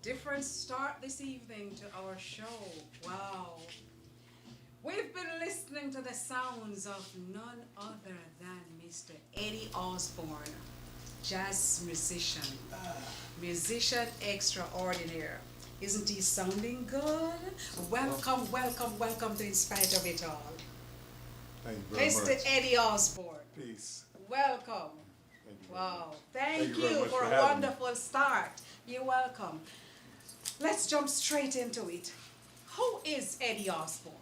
Different start this evening to our show. Wow. We've been listening to the sounds of none other than Mr. Edde Osborne, jazz musician, musician extraordinaire. Isn't he sounding good? Welcome, welcome, welcome to In Spite of It All. Thank you very Mr. much. Edde Osborne. Peace. Welcome. Thank you very Wow. much. Thank you very you much for for a having me. wonderful start. You're welcome. Let's jump straight into it. Who is Edde Osborne?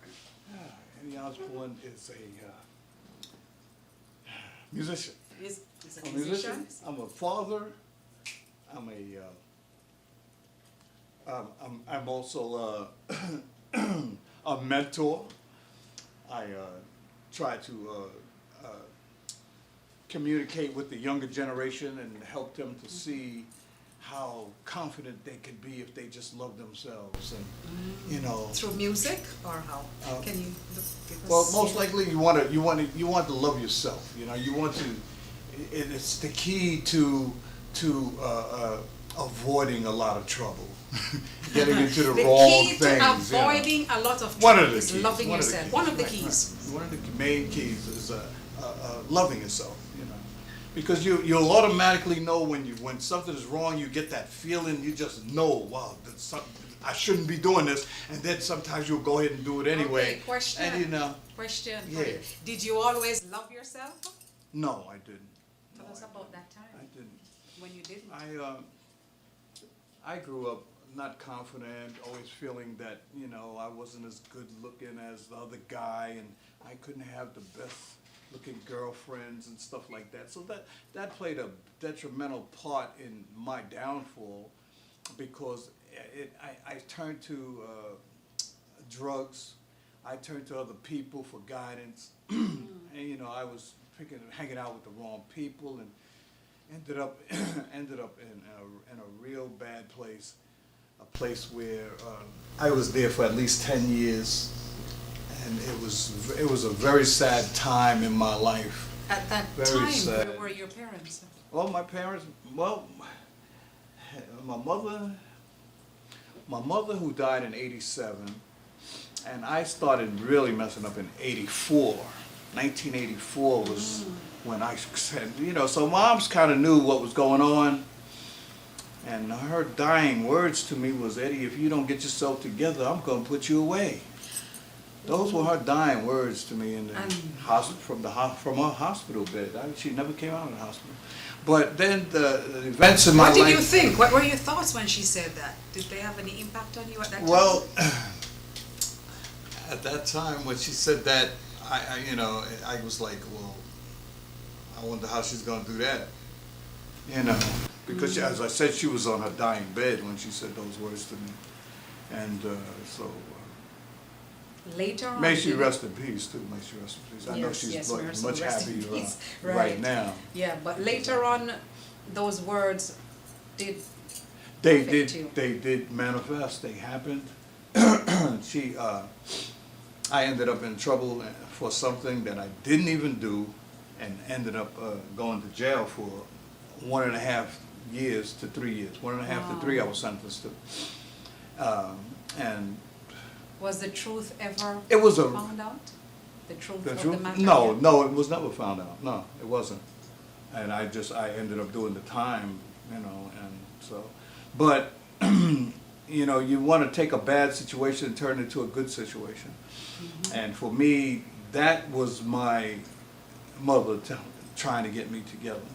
Edde Osborne is a musician. Is a I'm a musician? I'm a father. I'm also a mentor. I try to communicate with the younger generation and help them to see how confident they could be if they just love themselves, and Through music or how? Can you give us? Well, most likely you want to love yourself. You want to. It's the key to avoiding a lot of trouble, getting into the wrong key things. to avoiding a lot of One trouble of the is keys. loving One of the yourself. keys. One of the Right, keys. right. One of the main keys is loving yourself. Because you'll automatically know when something is wrong. You get that feeling. You just know, wow, I shouldn't be doing this. And then sometimes you'll go ahead and do it anyway. Okay, question. And Question. Yeah. For you. Did you always love yourself? no, I didn't. Tell No, us I about that time I didn't. when you didn't. I grew up not confident, always feeling that I wasn't as good looking as the other guy, and I couldn't have the best looking girlfriends and stuff like that. So that played a detrimental part in my downfall, because I turned to drugs. I turned to other people for guidance, and I was hanging out with the wrong people, and ended up in a real bad place, a place where I was there for at least 10 years, and it was a very sad time in my life. At that Very time, sad. where were your parents? Well, my parents, my mother who died in '87, and I started really messing up in '84. 1984 was when I said, so moms kind of knew what was going on, and her dying words to me was, Eddie, if you don't get yourself together, I'm going to put you away. Those were her dying words to me in the from her hospital bed. She never came out of the hospital. But then the events in my life. What did you think? What were your thoughts when she said that? Did they have any impact on you at that time? Well, at that time when she said that, I was like, well, I wonder how she's going to do that. Because as I said, she was on her dying bed when she said those words to me. And so. Later on. May she rest in peace, too. May she rest in peace. I know she's much happier right now. Yeah, but later on, those words did They affect you. did manifest. They happened. I ended up in trouble for something that I didn't even do, and ended up going to jail for 1.5 years to 3 years. 1.5 to 3 I was sentenced to. And Was the truth ever it was found out? The truth the of truth? the matter? No, Yeah. no, it was never found out. No, it wasn't. And I ended up doing the time, and so, but, you want to take a bad situation and turn it into a good situation. And for me, that was my mother trying to get me together.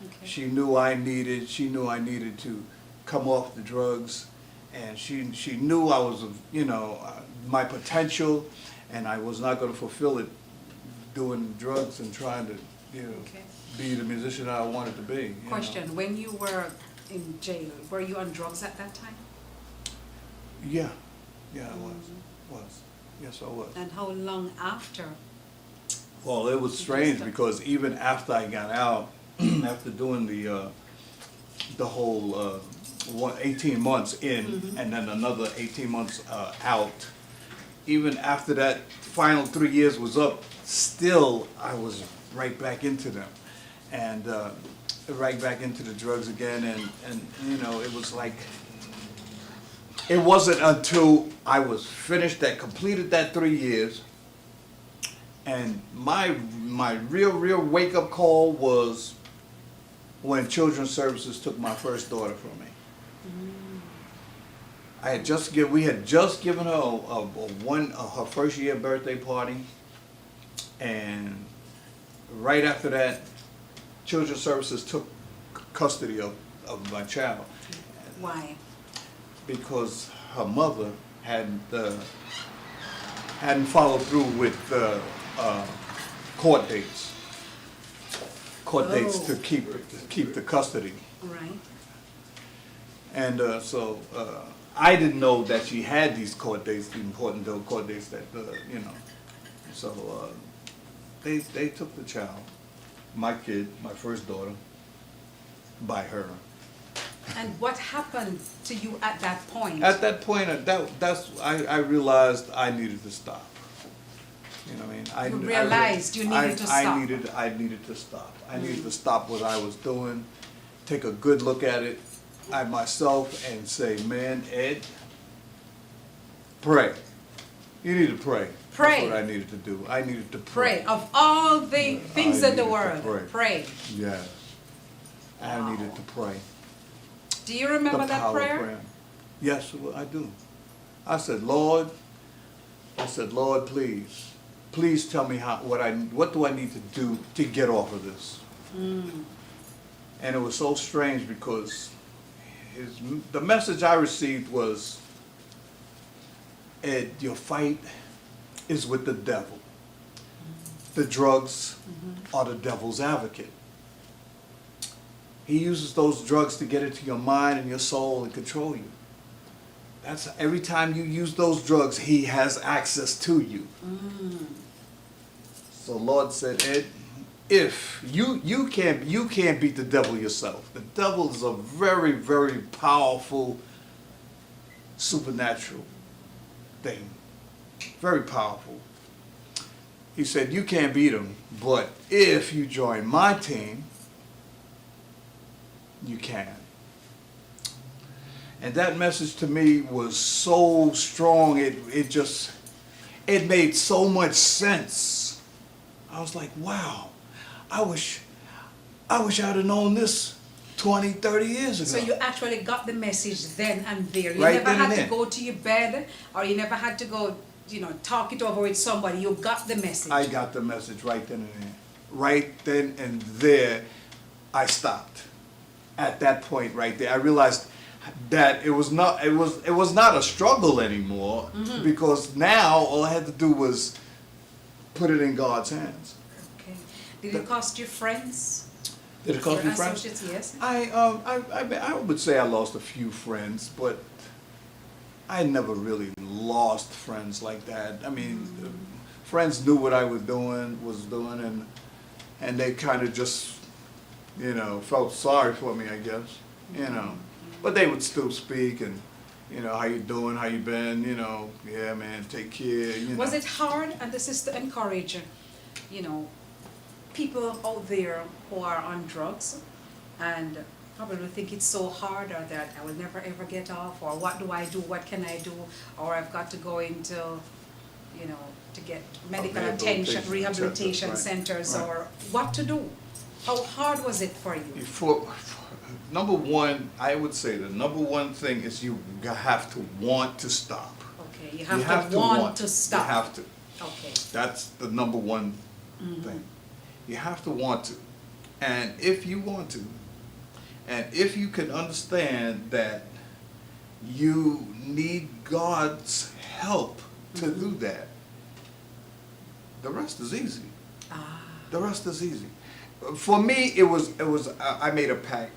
Okay. She knew I needed to come off the drugs, and she knew I was, my potential, and I was not going to fulfill it doing drugs and trying to, Okay. be the musician I wanted to be. Question, when you were in jail, were you on drugs at that time? Yeah, I was. Yes, I was. And how long after? Well, it was strange because even after I got out, after doing the whole 18 months in, and then another 18 months out, even after that final 3 years was up, still I was right back into them, and right back into the drugs again, and it was like it wasn't until I was finished that completed that 3 years, and my real wake up call was when Children's Services took my first daughter from me. We had just given her her first year birthday party, and right after that, Children's Services took custody of my child. Why? Because her mother hadn't followed through with court dates. Court dates to keep the custody. Right. And so I didn't know that she had these court dates, the important court dates that So they took the child, my kid, my first daughter, by her. And what happened to you at that point? At that point, I realized I needed to stop. You know what I mean? You realized you needed to stop. I needed to stop. I needed to stop what I was doing, take a good look at it, myself, and say, man, Ed, pray. You need to pray. Pray. That's what I needed to do. I needed to pray. Pray. Of all the things in the world, pray. Yes. Wow. I needed to pray. Do you remember that prayer? Yes, well, I do. I said, Lord, please tell me what do I need to do to get off of this? And it was so strange because the message I received was, Ed, your fight is with the devil. The drugs are the devil's advocate. He uses those drugs to get into your mind and your soul and control you. That's every time you use those drugs, he has access to you. So Lord said, Ed, if you can't beat the devil yourself. The devil is a very, very powerful supernatural thing. Very powerful. He said, you can't beat him, but if you join my team, you can. And that message to me was so strong, it made so much sense. I was like, wow, I wish I'd have known this 20, 30 years ago. So you actually got the message then and there. You Right never then had and to there. go to your bed, or you never had to go, talk it over with somebody. You got the message. I got the message right then and there. Right then and there, I stopped. At that point right there, I realized that it was not a struggle anymore, because now all I had to do was put it in God's hands. Okay. Did it cost you friends? Did it cost me Your friends? associates, yes. I would say I lost a few friends, but I never really lost friends like that. I mean, friends knew what I was doing, and they kind of just, felt sorry for me, I guess, But they would still speak and, how you doing, how you been, yeah, man, take care, Was it hard, and this is to encourage, people out there who are on drugs and probably think it's so hard, or that I will never ever get off, or what do I do, what can I do, or I've got to go into, to get medical attention, rehabilitation centers, right. or what to do? How hard was it for you? Number one, I would say the number one thing is you have to want to stop. Okay, you have to want to stop. You have to. Okay. That's the number one thing. You have to want to. And if you want to, and if you can understand that you need God's help to do that, the rest is easy. The rest is easy. For me, it was. I made a pact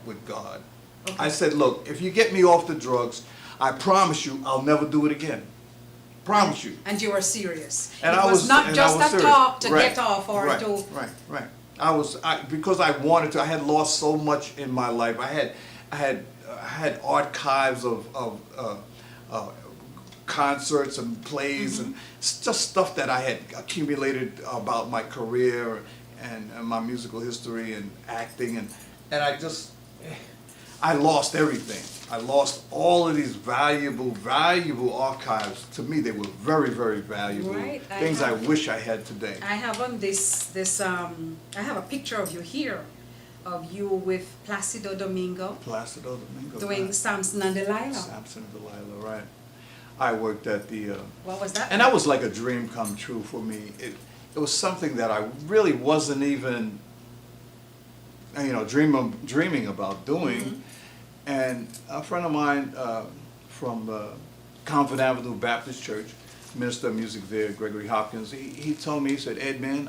with God. Okay. I said, look, if you get me off the drugs, I promise you, I'll never do it again. Promise you. And you were serious. And it was not just a talk to get off, or right, to. Right. Because I wanted to. I had lost so much in my life. I had archives of concerts and plays and just stuff that I had accumulated about my career and my musical history and acting, and I lost everything. I lost all of these valuable archives. To me, they were very, very valuable. Right, Things I wish I had today. I have on I have a picture of you here, of you with Placido Domingo Placido Domingo. doing right. Samson and Delilah. Samson and Delilah, right. I worked at the, What was that? and that was like a dream come true for me. It was something that I really wasn't even, dreaming about doing. Mm-hmm. And a friend of mine from Convent Avenue Baptist Church, minister of music there, Gregory Hopkins, he told me, he said, Ed, man,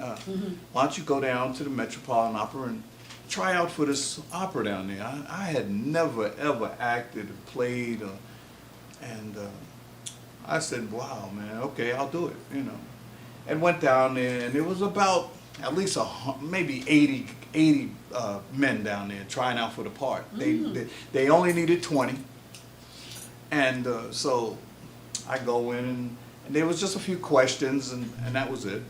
why don't you go down to the Metropolitan Opera and try out for this opera down there. I had never, ever acted or played, and I said, wow, man, okay, I'll do it, And went down there, and it was about at least maybe 80 men down there trying out for the part. They only needed 20, and so I go in, and there was just a few questions, and that was it,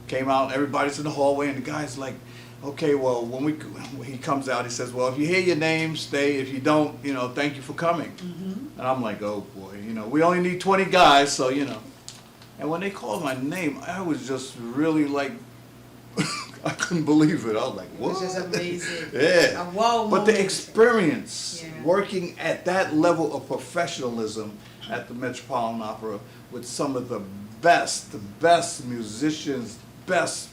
Came out, everybody's in the hallway, and the guy's like, okay, well, when he comes out, he says, well, if you hear your name, stay. If you don't, thank you for coming. And I'm like, oh, boy, we only need 20 guys, so, And when they called my name, I was just really like, I couldn't believe it. I was like, what? Which is amazing. Yeah. A wow But the moment. experience, Yeah. working at that level of professionalism at the Metropolitan Opera with some of the best musicians, best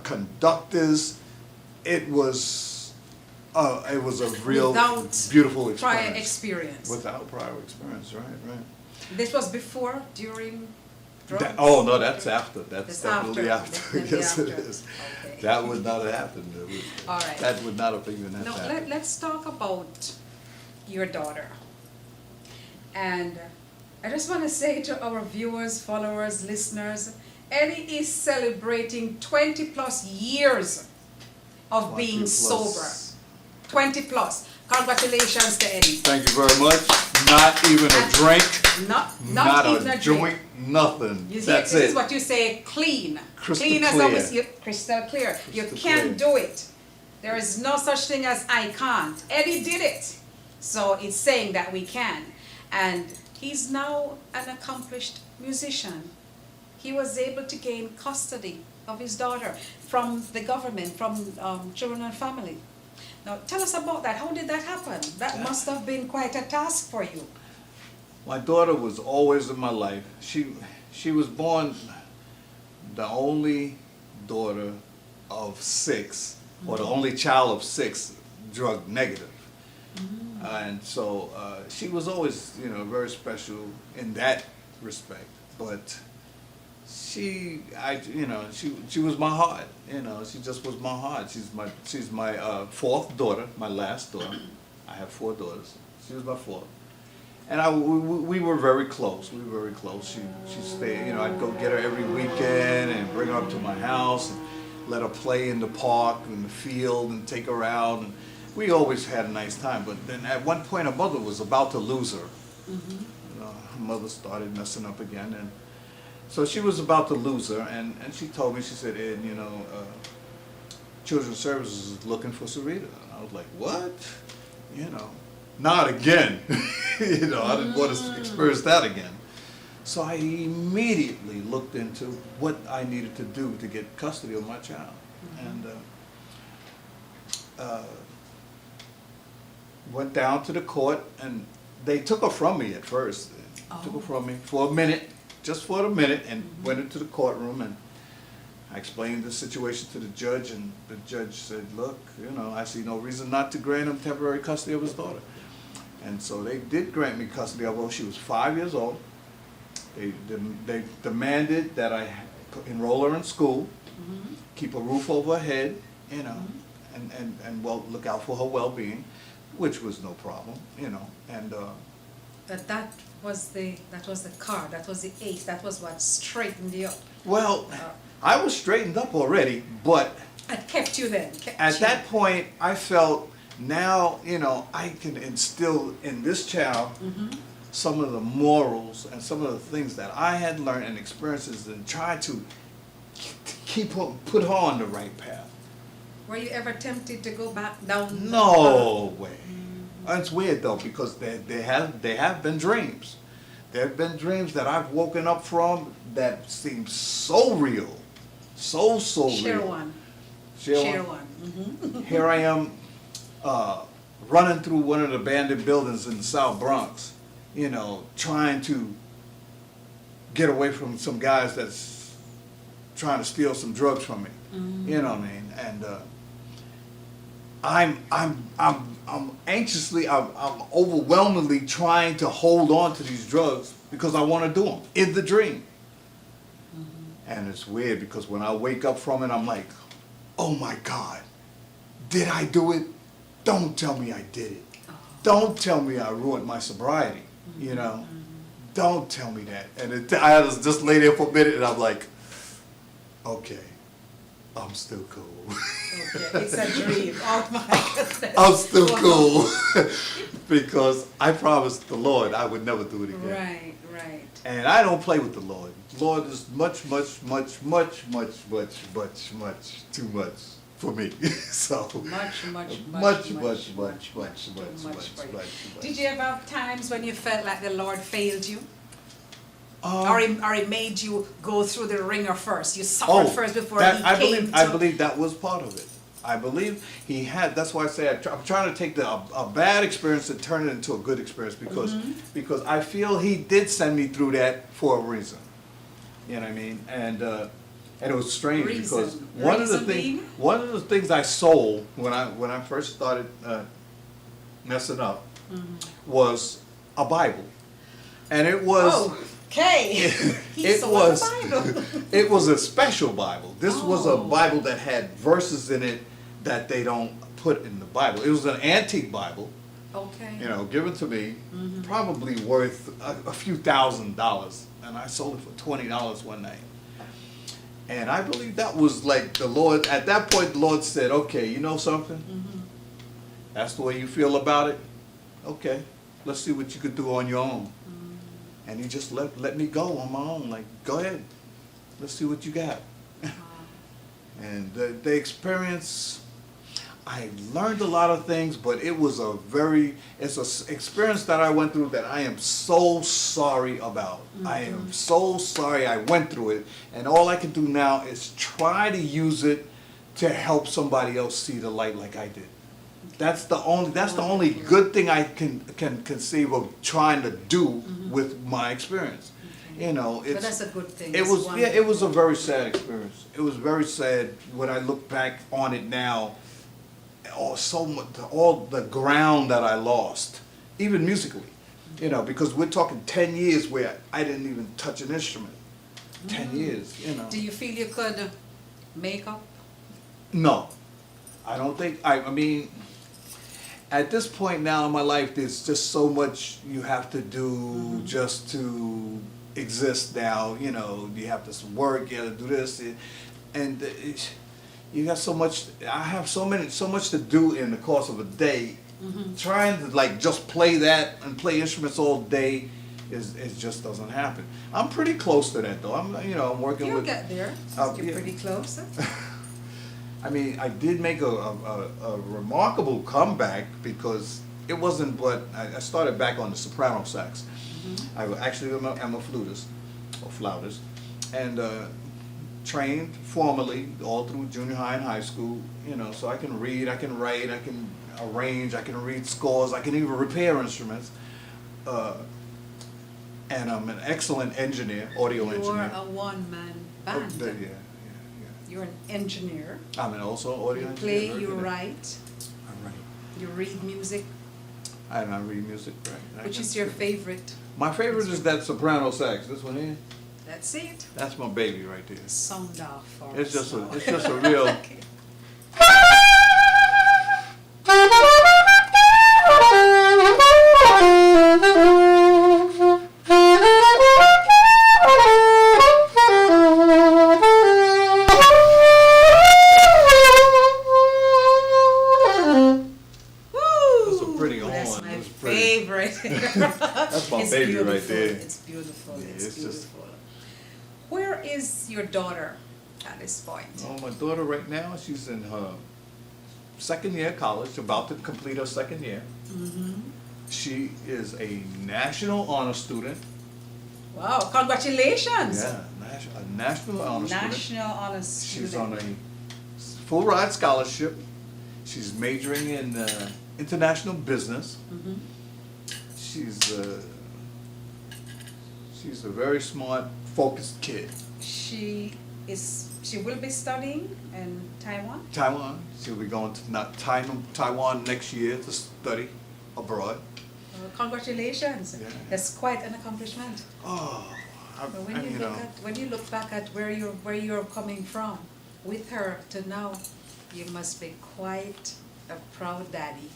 conductors, it was a real Without beautiful experience. Prior experience. Without prior experience, right. This was before, during, drugs? Oh no, that's after. That's It's definitely after. Definitely Yes, after. it is. Okay. That would not have happened. All right. That would not have even Now, happened. let's talk about your daughter. And I just want to say to our viewers, followers, listeners, Eddie is celebrating 20 plus years of 20 being plus. sober. 20 plus. Congratulations to Eddie. Thank you very much. Not even a drink. Not even a joint. drink. Nothing. You see, That's this it. is what you say, clean. Crystal clean as clear. always, crystal clear. You Crystal can't clear. do it. There is no such thing as I can't. Eddie did it. So it's saying that we can. And he's now an accomplished musician. He was able to gain custody of his daughter from the government, from Children and Family. Now, tell us about that. How did that happen? That must have been quite a task for you. My daughter was always in my life. She was born the only daughter of 6, or the only child of 6, drug negative. And so she was always, very special in that respect. But she was my heart. She just was my heart. She's my 4th daughter, my last daughter. I have 4 daughters. She was my 4th. And we were very close. We were very close. She stayed. I'd go get her every weekend and bring her up to my house and let her play in the park in the field and take her out. And we always had a nice time. But then at one point, her mother was about to lose her. Her mother started messing up again, and so she was about to lose her. And she told me, she said, Ed, Children's Services is looking for Sarita. And I was like, what? Not again. I didn't want to experience that again. So I immediately looked into what I needed to do to get custody of my child. And went down to the court, and they took her from me at first. Took her from me for a minute, just for a minute, and went into the courtroom, and I explained the situation to the judge, and the judge said, look, I see no reason not to grant him temporary custody of his daughter. And so they did grant me custody of her. She was 5 years old. They demanded that I enroll her in school, keep a roof over her head, and well, look out for her well-being, which was no problem, and But that was the car, that was the ace, that was what straightened you up. well, I was straightened up already, but It kept you then. at that point, I felt now, I can instill in this child some of the morals and some of the things that I had learned and experiences, and try to put her on the right path. Were you ever tempted to go back down? No way. It's weird though, because there have been dreams. There have been dreams that I've woken up from that seem so real, so Share real. one. Share one. Share one. Mm-hmm. Here I am, running through one of the abandoned buildings in the South Bronx, trying to get away from some guys that's trying to steal some drugs from me. Mm-hmm. You know what I mean? And I'm anxiously, I'm overwhelmingly trying to hold on to these drugs because I want to do them in the dream. Mm-hmm. And it's weird because when I wake up from it, I'm like, oh my God, did I do it? Don't tell me I did it. Oh. Don't tell me I ruined my sobriety, Mm-hmm. Don't tell me that. And I was just lay there for a minute and I'm like, okay, I'm still cool. Okay, it's a dream. Oh my goodness. I'm still Wow. cool. Because I promised the Lord I would never do it again. Right, right. And I don't play with the Lord. The Lord is much too much for me. So Much too much for you. Did you ever have times when you felt like the Lord failed you? Or he made you go through the ringer first? You suffered first before he came to... I believe that was part of it. I believe he had, that's why I say I'm trying to take a bad experience and turn it into a good experience because I feel he did send me through that for a reason. You know what I mean? And it was strange because one of the things I sold when I first started messing up was a Bible. And it was... Oh. Okay. It was a special Bible. This was a Bible that had verses in it that they don't put in the Bible. It was an antique Bible, Okay. Given to me, probably worth a few $1,000s, and I sold it for $20 one night. And I believe that was like the Lord. At that point, the Lord said, "Okay, you know something? That's the way you feel about it. Okay, let's see what you could do on your own." And he just let me go on my own. Like, go ahead. Let's see what you got. And the experience, I learned a lot of things, but it was it's an experience that I went through that I am so sorry about. I am so sorry I went through it. And all I can do now is try to use it to help somebody else see the light like I did. That's the only good thing I can conceive of trying to do with my experience. But that's a good thing. It was a very sad experience. It was very sad when I look back on it now. All the ground that I lost, even musically, because we're talking 10 years where I didn't even touch an instrument. 10 years, Do you feel you could make up? No, I don't think. I mean. At this point now in my life, there's just so much you have to do just to exist now. You have to work, you have to do this, and you got so much. I have so much to do in the course of a day. Trying to just play that and play instruments all day, it just doesn't happen. I'm pretty close to that though. I'm working with. You'll get there. You're pretty close. I mean, I did make a remarkable comeback because it wasn't but I started back on the soprano sax. I am a flutist, or flautist, and trained formally all through junior high and high school, so I can read, I can write, I can arrange, I can read scores, I can even repair instruments. And I'm an excellent engineer, audio engineer. You're a one-man band. Yeah. You're an engineer. I'm also an audio engineer. You play, you write, I write. you read music. I read music, right. Which is your favorite? My favorite is that soprano sax. This one here. That's it. That's my baby right there. Sound off for It's us just a real. Okay. That's my it's baby beautiful. right there. It's beautiful. Yeah, it's it's beautiful. just- Where is your daughter at this point? Oh, my daughter right now, second year of college, about to complete her second year. She is a national honor student. Wow, congratulations. Yeah, a national honor student. National honor student. She's on a full ride scholarship. She's majoring in international business. She's a very smart, focused kid. She will be studying in Taiwan? Taiwan. She'll be going to Taiwan next year to study abroad. Congratulations. Yeah. That's quite an accomplishment. Oh, But when you look back at where you're coming from with her to now, you must be quite a proud daddy.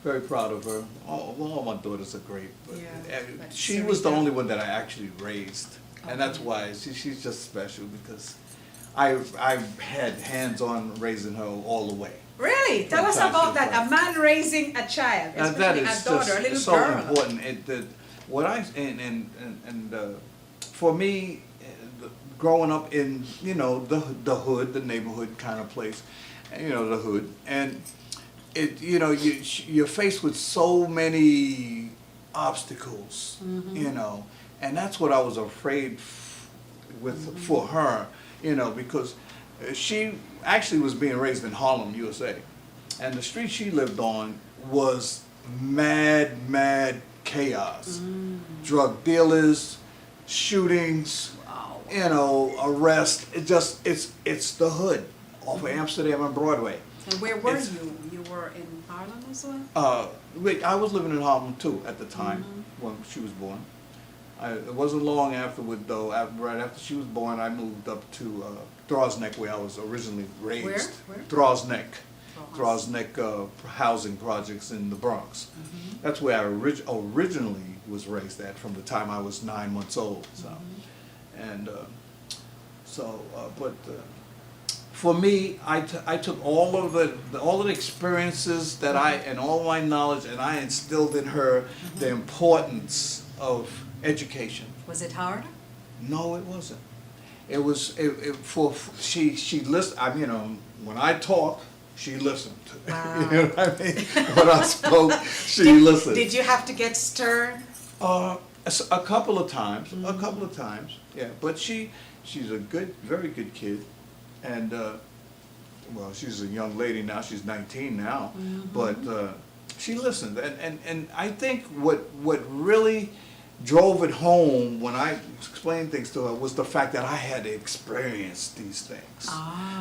very proud of her. All my daughters are great, but Yeah, but she was the Sarita- only one that I actually raised, and that's why she's just special because I had hands-on raising her all the way. Really? Tell us about that. A man raising a child, And that especially is a daughter, just a little so girl. important. For me, growing up in the hood, the neighborhood kind of place, the hood, and you're faced with so many obstacles, and that's what I was afraid for her, because she actually was being raised in Harlem, USA, and the street she lived on was mad chaos, drug dealers, shootings, arrests. It's the hood off of Amsterdam and Broadway. And where were you? You were in Harlem as well? I was living in Harlem too at the time when she was born. It wasn't long afterward though. Right after she was born, I moved up to Throsneck, where I was originally raised. Where? Throsneck. Throsneck housing projects in the Bronx. That's where I originally was raised at from the time I was 9 months old. But for me, I took all of the experiences that and all my knowledge, and I instilled in her the importance of education. Was it hard? No, it wasn't. It was she listened. When I talked, she listened. Wow. You know what I mean? When I spoke, she listened. Did you have to get stern? A couple of times. Yeah, but she's a very good kid, and she's a young lady now. She's 19 now, but she listened, and I think what really drove it home when I explained things to her was the fact that I had experienced these things.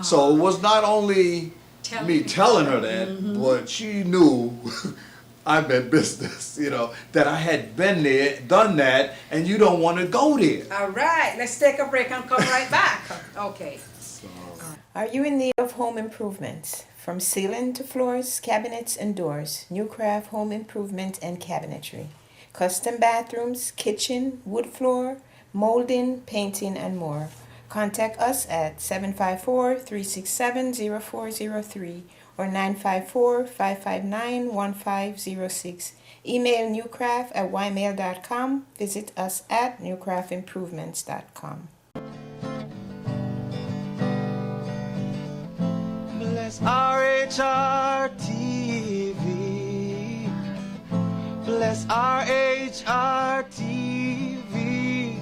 So it was not only me telling her that, but she knew I meant business, that I had been there, done that, and you don't want to go there. All right, let's take a break and come right back. Okay. Are you in need of home improvements? From ceiling to floors, cabinets, and doors, Newcraft Home Improvement and Cabinetry. Custom bathrooms, kitchen, wood floor, molding, painting, and more. Contact us at 754-367-0403 or 954-559-1506. Email newcraft@ymail.com. Visit us at newcraftimprovements.com. Bless RHR TV. Bless RHR TV.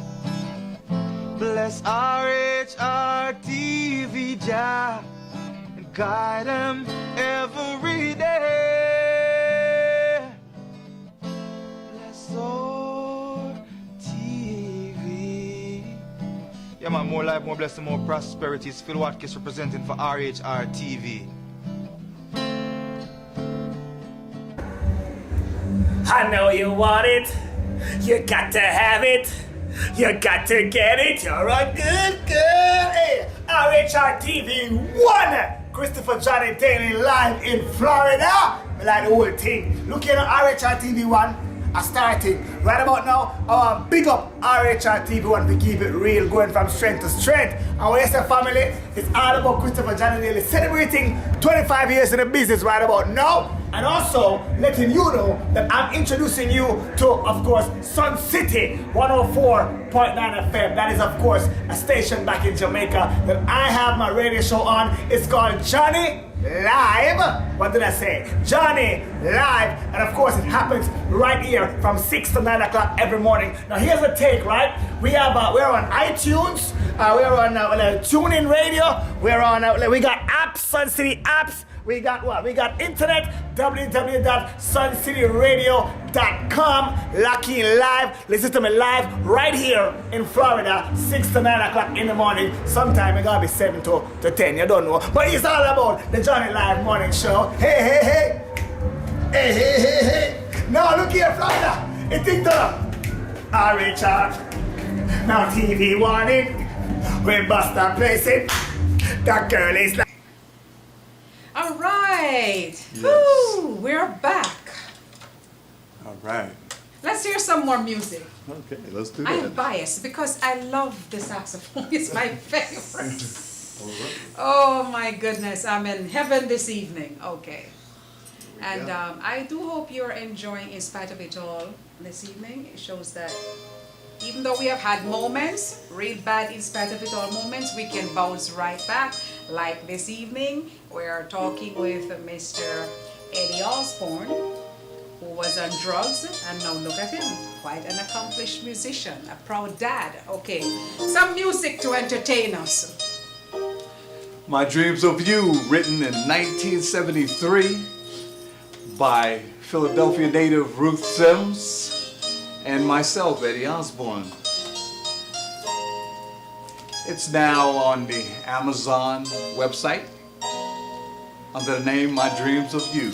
Bless RHR TV, Jah, and guide them every day. Bless our TV. Yeah, man, more life, more blessing, more prosperity. It's Phil Watkins representing for RHR TV. I know you want it. You got to have it. You got to get it. You're a good girl. Hey, RHR TV 1. Christopher Johnny Daly live in Florida. I like the whole thing. Look here on RHR TV 1. I started right about now. Big up RHR TV 1 to keep it real, going from strength to strength. And when you say family, it's all about Christopher Johnny Daly celebrating 25 years in the business right about now. And also letting you know that I'm introducing you to, of course, Sun City 104.9 FM. That is, of course, a station back in Jamaica that I have my radio show on. It's called Johnny live. What did I say? Johnny live. And of course it happens right here from 6 to 9 o'clock every morning. Now here's the take, right? We're on iTunes. We're on TuneIn Radio. We're on, we got apps, Sun City apps. We got what? We got internet, www.suncityradio.com. Lock in live. Listen to me live right here in Florida, 6 to 9 o'clock in the morning. Sometime it gotta be 7 to 10, you don't know. But it's all about the Johnny Live Morning Show. Hey, hey, hey. Hey, hey, hey, hey. Now look here, Florida. It is the Richard. Now TV warning. We bust that place it. That girl is like. All right. Woo, we're back. All right. Let's hear some more music. Okay, let's do that. I'm biased because I love the saxophone. It's my favorite. Oh my goodness, I'm in heaven this evening. Okay. And I do hope you're enjoying in spite of it all this evening. It shows that even though we have had moments, real bad in spite of it all moments, we can bounce right back. Like this evening, we're talking with Mr. Edde Osborne, who was on drugs, and now look at him, quite an accomplished musician, a proud dad. Okay, some music to entertain us. My Dreams of You, written in 1973 by Philadelphia native Ruth Sims and myself, Edde Osborne. It's now on the Amazon website under the name My Dreams of You.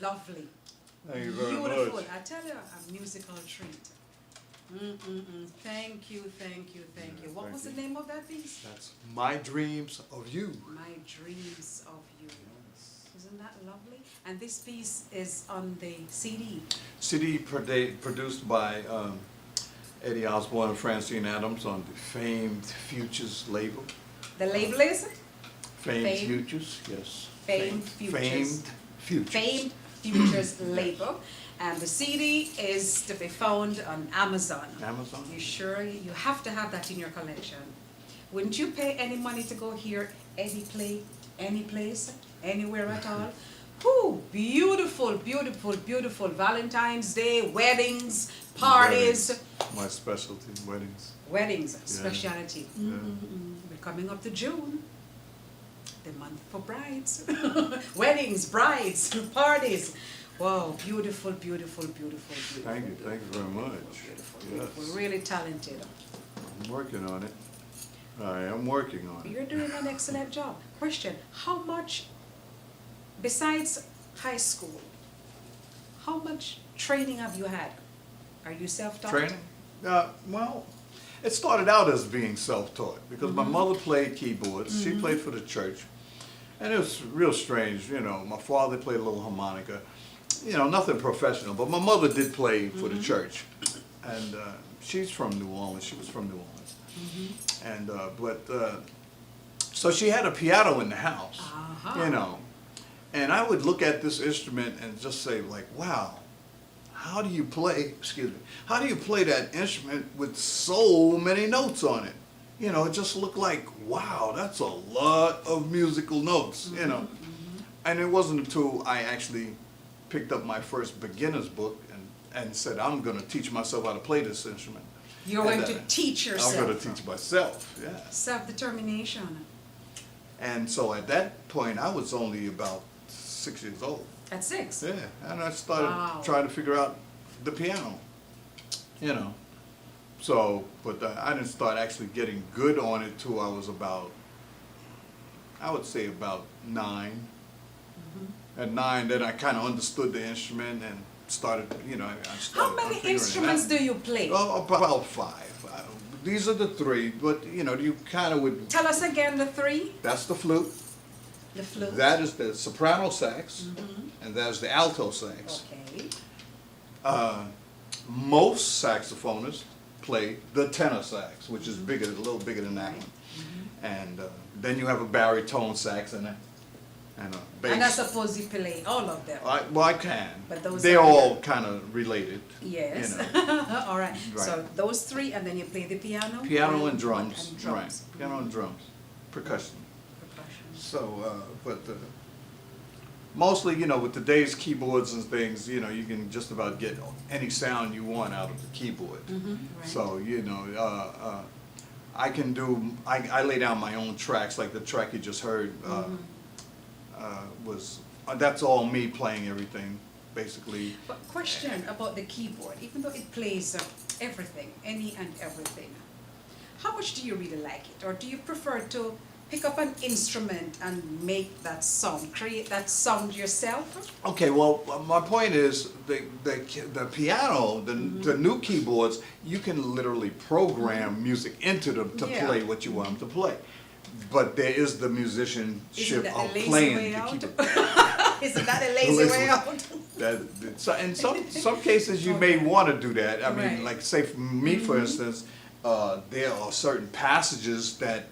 Lovely. Thank you very Beautiful. much. I tell you, a musical treat. Thank you, thank you, thank you. What thank was you. the name of that piece? That's My Dreams of You. My Dreams of You. Isn't that lovely? And this piece is on the CD. CD produced by Edde Osborne and Francine Adams on the famed Futures label. The label is? Famed Futures, yes. Famed Futures. Famed Futures. Famed Futures label. And the CD is to be found on Amazon. Amazon. You sure? You have to have that in your collection. Wouldn't you pay any money to go hear Eddie play any place, anywhere at all? Whew, beautiful, beautiful, beautiful Valentine's Day, weddings, parties. Weddings. My specialty, weddings. Weddings, Yeah. speciality. Yeah. We're coming up to June, the month for brides. Weddings, brides, parties. Wow, beautiful, beautiful, beautiful, beautiful. Thank you very much. Beautiful, Yes. beautiful. Really talented. I'm working on it. I am working on it. You're doing an excellent job. Question, how much, besides high school, how much training have you had? Are you self-taught? Training? Well, it started out as being self-taught because my mother played keyboards. She played for the church. And it was real strange, you know. My father played a little harmonica. You know, nothing professional, but my mother did play for the church. And she's from New Orleans. She was from New Orleans. And, so she had a piano in the house, you know. And I would look at this instrument and just say, like, wow, how do you play, how do you play that instrument with so many notes on it? You know, it just looked like, wow, that's a lot of musical notes, you know. And it wasn't until I actually picked up my first beginner's book and said, I'm going to teach myself how to play this instrument. You're going to teach yourself. I'm going to teach myself, yeah. Self-determination. And so at that point, I was only about 6 years old. At 6? Yeah, and I started Wow. trying to figure out the piano, you know. So, but I didn't start actually getting good on it till I was about, I would say about 9. At 9, then I kind of understood the instrument and started, you know, I started How many figuring it instruments out. do you play? Oh, about 5. These are the 3, but you know, you kind of would. Tell us again the 3. That's the flute. The flute. That is the soprano sax, and that is the alto sax. Okay. Most saxophonists play the tenor sax, which is bigger, a little bigger than that one. And then you have a baritone sax and a bass. And I suppose you play all of them. Well, I can. But those They're are all kind of related. Yes. You know. All right. Right. So those 3, and then you play the piano. Piano and drums. And drums. Right. Piano and drums. Percussion. Percussion. So, mostly, you know, with today's keyboards and things, you know, you can just about get any sound you want out of the keyboard. Right. So, you know, I can do, I lay down my own tracks, like the track you just heard was, that's all me playing everything, basically. But question about the keyboard, even though it plays everything, any and everything, how much do you really like it? Or do you prefer to pick up an instrument and make that sound, create that sound yourself? Okay, well, my point is the piano, the new keyboards, you can literally program music into them to play what you want them to play. But there is the musicianship of playing the keyboard. Isn't that a lazy way out? So in some cases you may want to do that. I mean, like say for me, for instance, there are certain passages that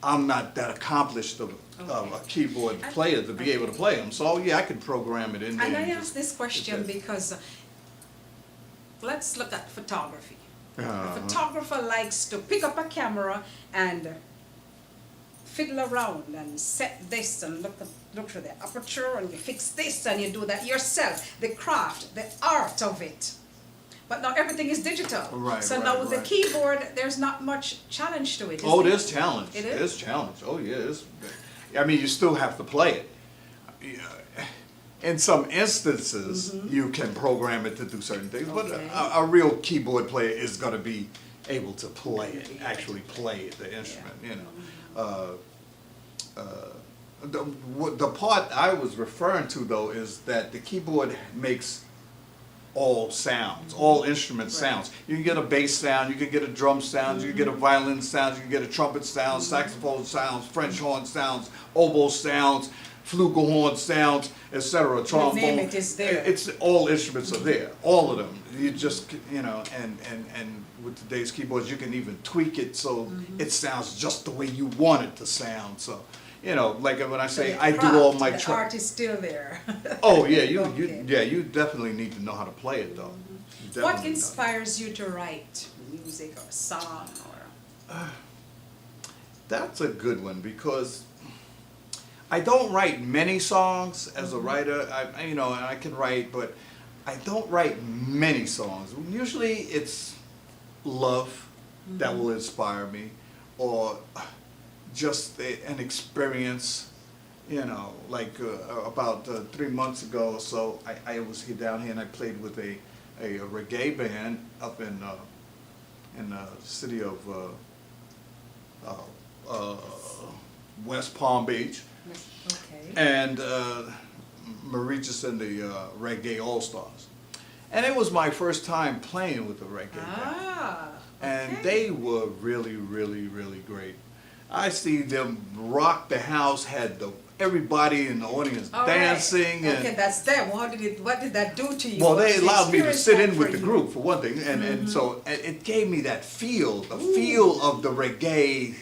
I'm not that accomplished of a keyboard player to be able to play them. So yeah, I could program it in there. And I ask this question because let's look at photography. A photographer likes to pick up a camera and fiddle around and set this and look for the aperture and you fix this and you do that yourself. The craft, the art of it. But now everything is digital. Right, so right, now with the right. keyboard, there's not much challenge to it. Oh, there's challenge. It is? There's challenge. Oh, yeah. I mean, you still have to play it. In some instances, you can program it to do certain things, but a real keyboard player is going to be able to play it, actually play the instrument, you know. The part I was referring to, though, is that the keyboard makes all sounds, all instrument sounds. You can get a bass sound, you can get a drum sound, you can get a violin sound, you can get a trumpet sound, saxophone sounds, French horn sounds, oboe sounds, flugelhorn sounds, etc. Trombone. name it is there. It's all instruments are there, all of them. You just, you know, and with today's keyboards, you can even tweak it so it sounds just the way you want it to sound. So, you know, like when I say I do all my the art is still there. Oh yeah, Okay. you definitely need to know how to play it though. You What definitely inspires you to write music or song or? That's a good one because I don't write many songs as a writer. You know, and I can write, but I don't write many songs. Usually it's love that will inspire me, or just an experience. You know, like about 3 months ago or so, I was here down here and I played with a reggae band up in the city of West Palm Beach. Okay. And Mauritius and the Reggae All-Stars. And it was my first time playing with the reggae band. Ah. And okay. they were really, really, really great. I see them rock the house, had everybody in the audience All right. dancing. Okay, And, that's them. What did that do to you? well, What they was the allowed me to experience sit like in for with the you? group, for one thing. And so it gave me that feel, the feel of the reggae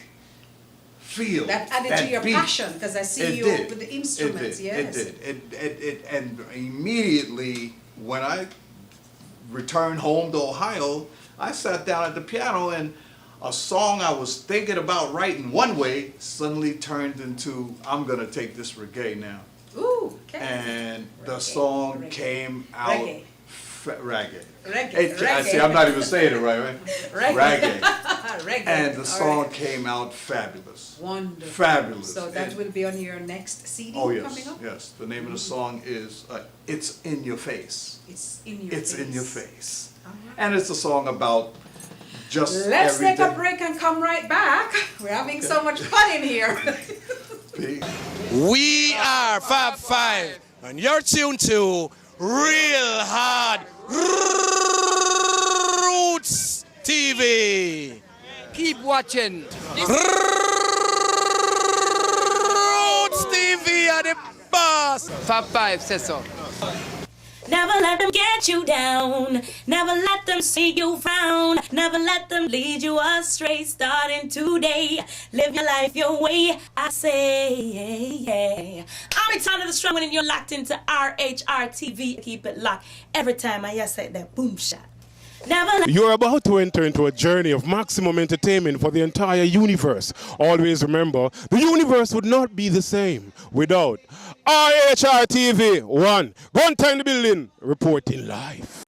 feel. That added to your beat. passion, because I see It you did. with the instruments. It Yes. did. And immediately when I returned home to Ohio, I sat down at the piano and a song I was thinking about writing one way suddenly turned into, I'm gonna take this reggae now. Ooh. Okay. And the Reggae, song reggae. came out Reggae. reggae. Reggae. I see, I'm not even saying it right? Reggae. Reggae. Reggae. And the All song right. came out fabulous. Wonderful. Fabulous. So that And- will be on your next CD Oh yes, coming up? yes. The name of the song is "It's in Your Face." It's in your It's face. in your face, All right. and it's a song about just Let's take a everyday- break and come right back. We're having so much fun in here. Peace. We are Fab Five, and you're tuned to Real Hard Roots TV. Keep watching. Roots TV are the boss. Fab Five says so. Never let them get you down. Never let them see you frown. Never let them lead you astray. Starting today, live your life your way. I say, I'm tired of the strong when you're locked into RHR TV. Keep it locked every time I say that boom shot. Never let You're about to enter into a journey of maximum entertainment for the entire universe. Always remember, the universe would not be the same without RHR TV 1. Go on time the building, reporting live.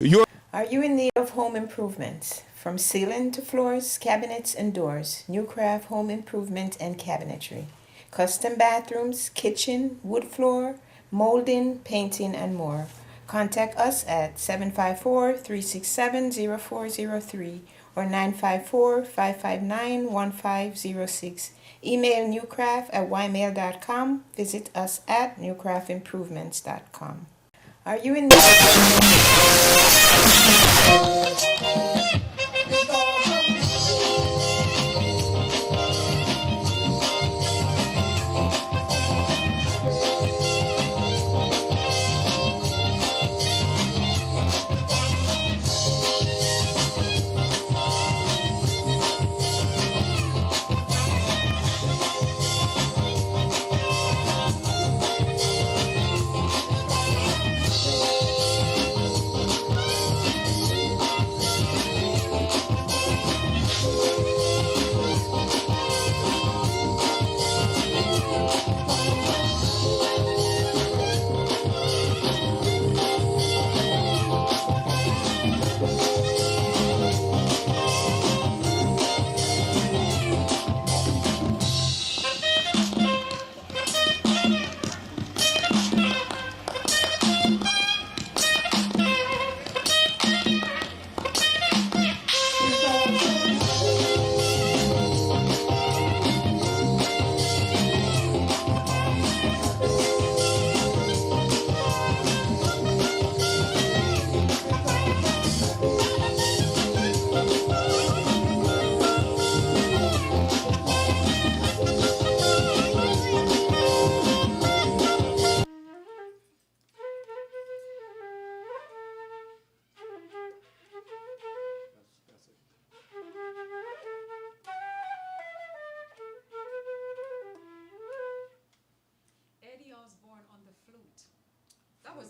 Are you in need of home improvements? From ceiling to floors, cabinets, and doors, Newcraft Home Improvement and Cabinetry. Custom bathrooms, kitchen, wood floor, molding, painting, and more. Contact us at 754-367-0403 or 954-559-1506. Email newcraft@ymail.com. Visit us at newcraftimprovements.com. Are you in need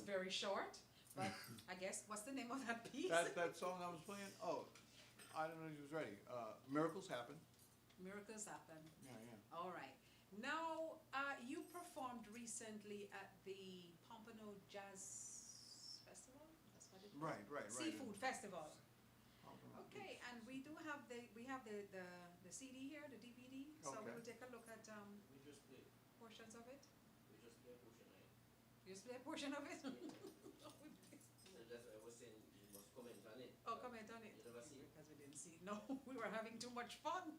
very short, but I guess, what's the name of that piece? That song I was playing? Oh, I don't know if you was ready. Miracles Happen. Miracles Happen. Yeah, yeah. All right. Now, you performed recently at the Pompano Jazz Festival? That's what it was? Right. Seafood Festival. Okay, and we do have the CD here, the DVD, so Okay. we'll take a look at We just played. portions of it. We just played a portion of it. You just play a portion of it? So that's why I was saying you must comment on it. Oh, comment on it. You never see it? Because we didn't see it. No, we were having too much fun.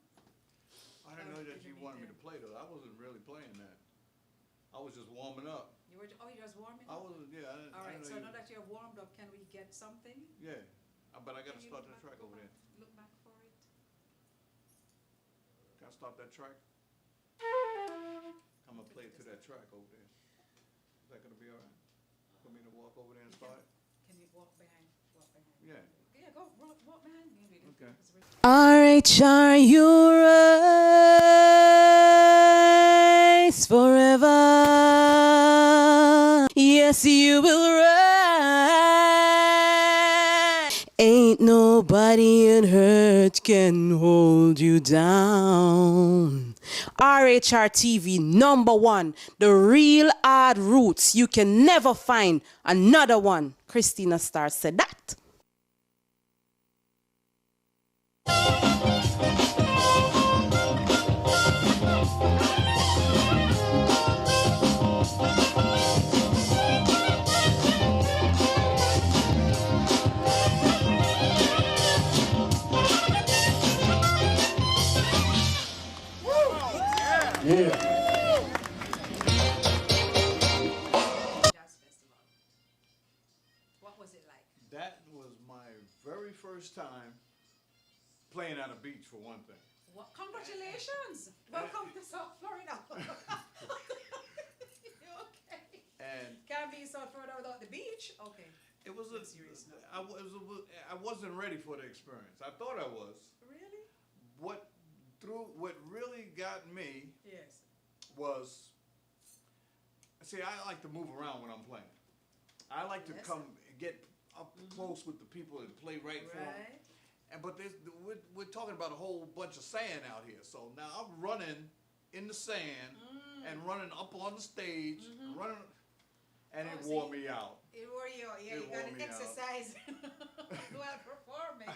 I didn't know that you wanted me to play though. I wasn't really playing that. I was just warming up. You were, you're just warming I up? wasn't, yeah. I didn't, All I right, didn't so know now that you're warmed up, can we get something? Yeah, but I gotta Can you start look that back- track over there. Look back for it. Can I start that track? I'm gonna play it to that track over there. Is that gonna be all right? For me to walk over there and start it? Can you walk behind? Yeah. Yeah, go walk behind me. Okay. RHR, you rise forever. Yes, you will rise. Ain't nobody in hurt can hold you down. RHR TV #1, the real hard roots. You can never find another one. Christina Starr said that. Jazz Festival. What was it like? That was my very first time playing at a beach for one thing. What? Congratulations! Welcome to South Florida. You okay? And Can't be in South Florida without the beach. Okay. it was I'm serious now. I wasn't ready for the experience. I thought I was. Really? What really got me Yes. was, see, I like to move around when I'm playing. I like to Yes. come get up close with the people and play right for them. Right. But we're talking about a whole bunch of sand out here. So now I'm running in the sand and running up on the stage, and it Oh, wore see? me out. It wore you. Yeah, It you wore got to me out. exercise while performing.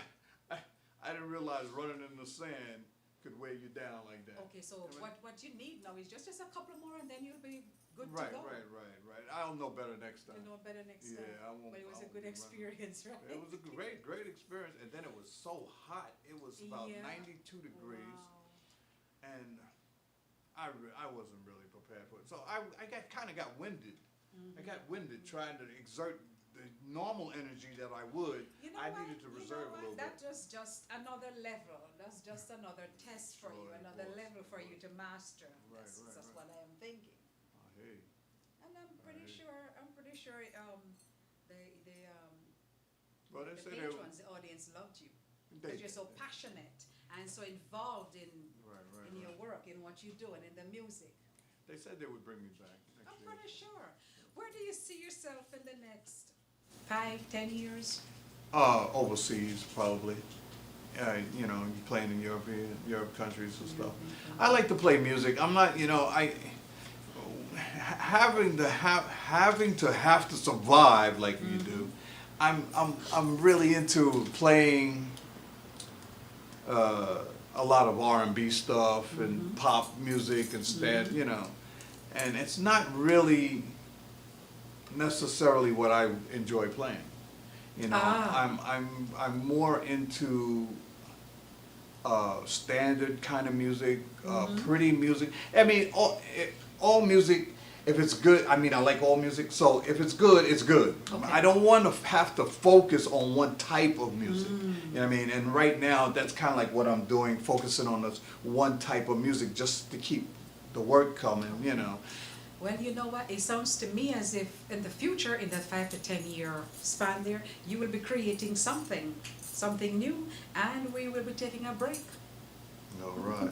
I didn't realize running in the sand could weigh you down like that. Okay, so what you need now is just a couple more, and then you'll be good Right, to go. right. I'll know better next time. You'll know better next Yeah, time. I won't- But it was I a good won't be running. experience, right? It was a great experience, and then it was so hot. It was about Yeah. 92 degrees, Wow. and I wasn't really prepared for it. So I kind of got winded. I got winded trying to exert the normal energy that I would. You know I what? needed to You reserve know a little what? bit. That's just another level. That's just another test for you, Sure, of another course, level for you to master. Right, That's right. what I am thinking. Hey, And I'm pretty Right. sure well, they the said patrons, the audience loved you. Because you're so passionate and so involved in your work, in what you do, and in the music. They said they would bring me back next I'm year. pretty sure. Where do you see yourself in the next 5-10 years? Overseas, probably. You know, you playing in Europe countries and stuff. I like to play music. I'm not, having to have to survive like you do. I'm really into playing a lot of R&B stuff and pop music instead, and it's not really necessarily what I enjoy playing. I'm more into standard kind of music, pretty music. I mean, all music. If it's good, I like all music. So if it's good, it's good. Okay. I don't want to have to focus on one type of music. You know what I mean? And right now, that's kind of like what I'm doing, focusing on this one type of music just to keep the work coming. Well, you know what? It sounds to me as if in the future, in that 5 to 10 year span there, you will be creating something new, and we will be taking a break. All right.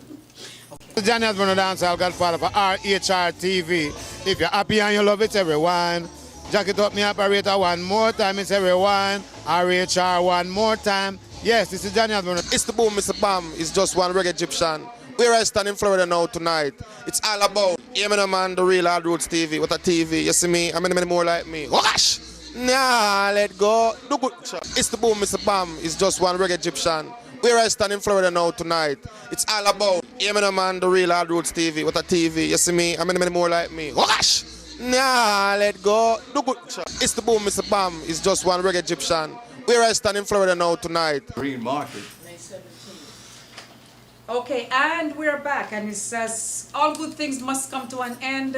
Johnny Osborne, the dancehall godfather for RHR TV. If you're happy and you love it, everyone, Jack it up, me operator one more time. It's everyone. RHR one more time. Yes, this is Johnny Osborne. It's the boom, Mr. Bam. It's just one reggae Egyptian. We're I stand in Florida now tonight. It's all about, yeah, man, the real hard roots TV. What a TV, you see me? Many more like me. Wash! Nah, let go. Do good. It's the boom, Mr. Bam. It's just one reggae Egyptian. We're I stand in Florida now tonight. It's all about, yeah, man, the real hard roots TV. What a TV, you see me? Many more like me. Wash! Nah, let go. Do good. It's the boom, Mr. Bam. It's just one reggae Egyptian. We're I stand in Florida now tonight. Green Market. Okay, and we're back, and it says all good things must come to an end.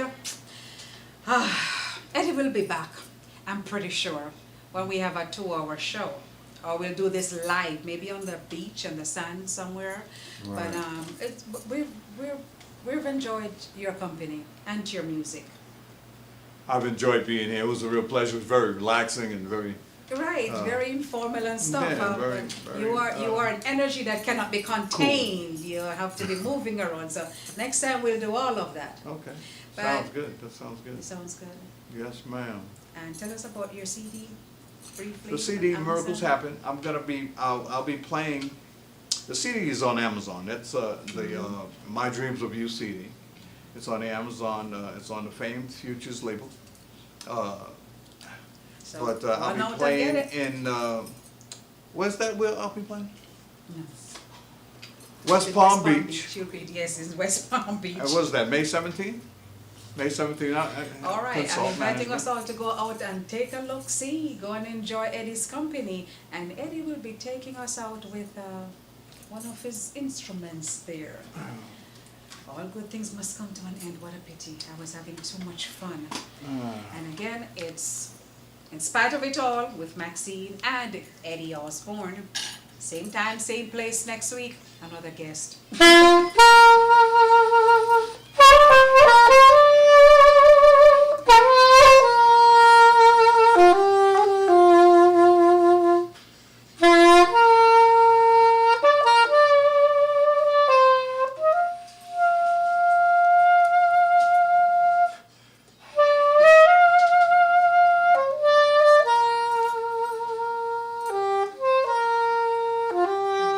Eddie will be back, I'm pretty sure, when we have a 2-hour show. Or we'll do this live, maybe on the beach and the sand somewhere. Right. But we've enjoyed your company and your music. I've enjoyed being here. It was a real pleasure. It was very relaxing and very... Right, very informal and stuff. Yeah, very, you are an energy that cannot be contained. Cool. You have to be moving around. So next time we'll do all of that. Okay. But sounds good. That sounds good. It sounds good. Yes, ma'am. And tell us about your CD briefly. The CD on Miracles Amazon. Happen. I'll be playing. The CD is on Amazon. That's the My Dreams of You CD. It's on the Amazon. It's on the Famed Futures label. So But I'll be playing in, where's that I'll be playing? No. West Palm Beach. Yes, it's West Palm Beach. What is that, May 17th? May 17th. All right, I'm Consult inviting Management. us all to go out and take a look-see, go and enjoy Eddie's company. And Eddie will be taking us out with one of his instruments there. All good things must come to an end. What a pity. I was having too much fun. And again, it's in spite of it all with Maxine and Edde Osborne. Same time, same place next week. Another guest.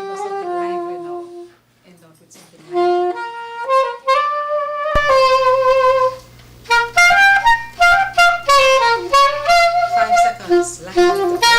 Give us something lively now. End up with something lively. 5 seconds. Lively.